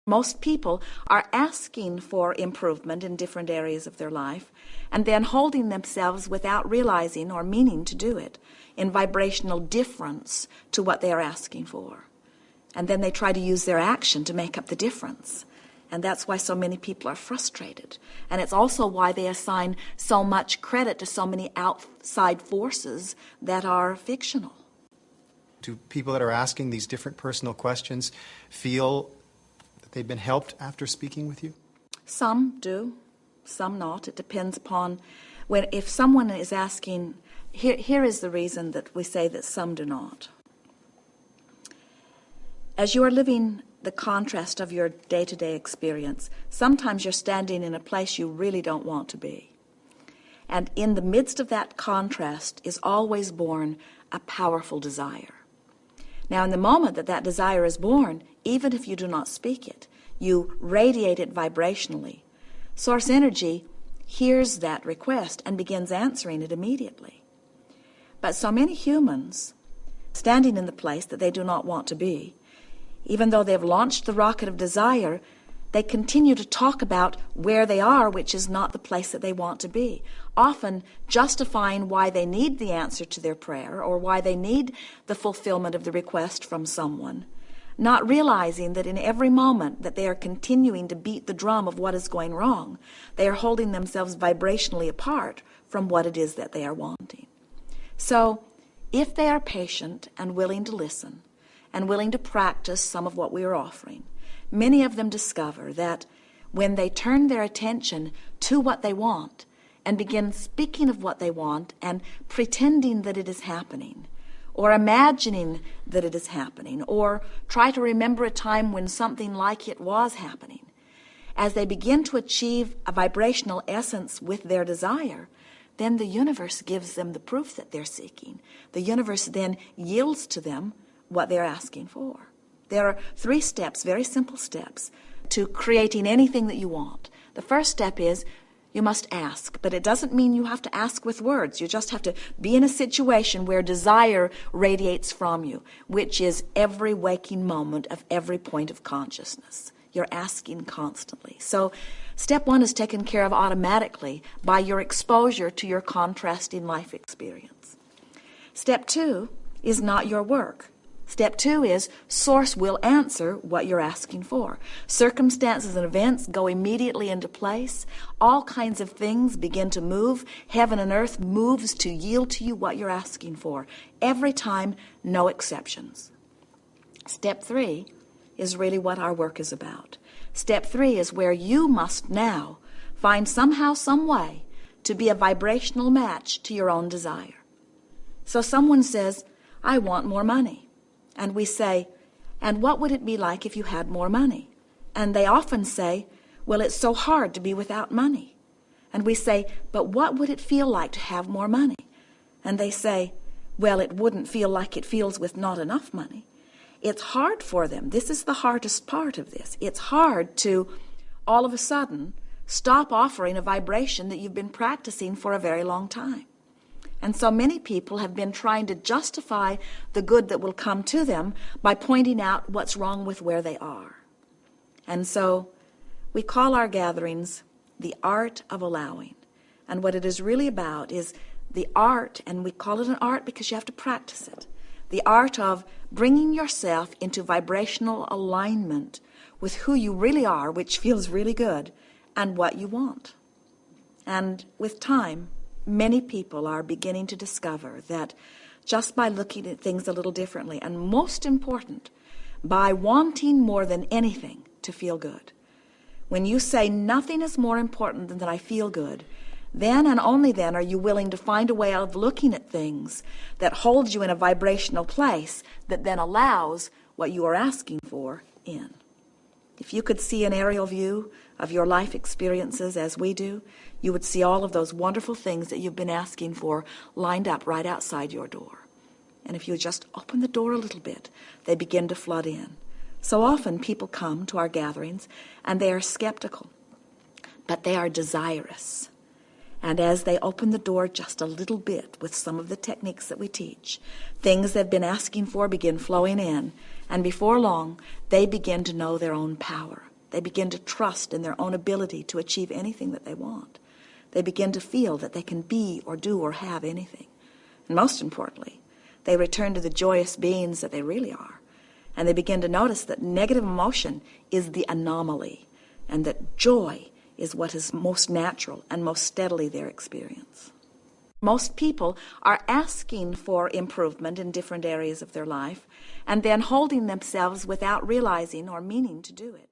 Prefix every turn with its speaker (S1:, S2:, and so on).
S1: Most people are asking for improvement in different areas of their life and then holding themselves without realizing or meaning to do it in vibrational difference to what they are asking for. And then they try to use their action to make up the difference. And that's why so many people are frustrated. And it's also why they assign so much credit to so many outside forces that are fictional.
S2: Do people that are asking these different personal questions feel that they've been helped after speaking with you?
S1: Some do, some not. It depends upon if someone is asking. Here is the reason that we say that some do not. As you are living the contrast of your day-to-day experience, sometimes you're standing in a place you really don't want to be. And in the midst of that contrast is always born a powerful desire. Now, in the moment that that desire is born, even if you do not speak it, you radiate it vibrationally. Source energy hears that request and begins answering it immediately. But so many humans, standing in the place that they do not want to be, even though they've launched the rocket of desire, they continue to talk about where they are, which is not the place that they want to be, often justifying why they need the answer to their prayer or why they need the fulfillment of the request from someone, not realizing that in every moment that they are continuing to beat the drum of what is going wrong, they are holding themselves vibrationally apart from what it is that they are wanting. So, if they are patient and willing to listen, and willing to practice some of what we are offering, many of them discover that when they turn their attention to what they want and begin speaking of what they want and pretending that it is happening, or imagining that it is happening, or try to remember a time when something like it was happening, as they begin to achieve a vibrational essence with their desire, then the universe gives them the proof that they're seeking. The universe then yields to them what they're asking for. There are 3 steps, very simple steps, to creating anything that you want. The first step is you must ask, but it doesn't mean you have to ask with words. You just have to be in a situation where desire radiates from you, which is every waking moment of every point of consciousness. You're asking constantly. So step 1 is taken care of automatically by your exposure to your contrasting life experience. Step 2 is not your work. Step 2 is Source will answer what you're asking for. Circumstances and events go immediately into place. All kinds of things begin to move. Heaven and earth moves to yield to you what you're asking for. Every time, no exceptions. Step 3 is really what our work is about. Step 3 is where you must now find somehow, some way to be a vibrational match to your own desire. So someone says, I want more money. And we say, and what would it be like if you had more money? And they often say, well, it's so hard to be without money. And we say, but what would it feel like to have more money? And they say, well, it wouldn't feel like it feels with not enough money. It's hard for them. This is the hardest part of this. It's hard to, all of a sudden, stop offering a vibration that you've been practicing for a very long time. And so many people have been trying to justify the good that will come to them by pointing out what's wrong with where they are. And so we call our gatherings the art of allowing. And what it is really about is the art, and we call it an art because you have to practice it, the art of bringing yourself into vibrational alignment with who you really are, which feels really good, and what you want. And with time, many people are beginning to discover that just by looking at things a little differently, and most important, by wanting more than anything to feel good. When you say nothing is more important than that I feel good, then and only then are you willing to find a way of looking at things that holds you in a vibrational place that then allows what you are asking for in. If you could see an aerial view of your life experiences as we do, you would see all of those wonderful things that you've been asking for lined up right outside your door. And if you just open the door a little bit, they begin to flood in. So often people come to our gatherings and they are skeptical, but they are desirous. And as they open the door just a little bit with some of the techniques that we teach, things they've been asking for begin flowing in. And before long, they begin to know their own power. They begin to trust in their own ability to achieve anything that they want. They begin to feel that they can be or do or have anything. And most importantly, they return to the joyous beings that they really are. And they begin to notice that negative emotion is the anomaly, and that joy is what is most natural and most steadily their experience. Most people are asking for improvement in different areas of their life and then holding themselves without realizing or meaning to do it.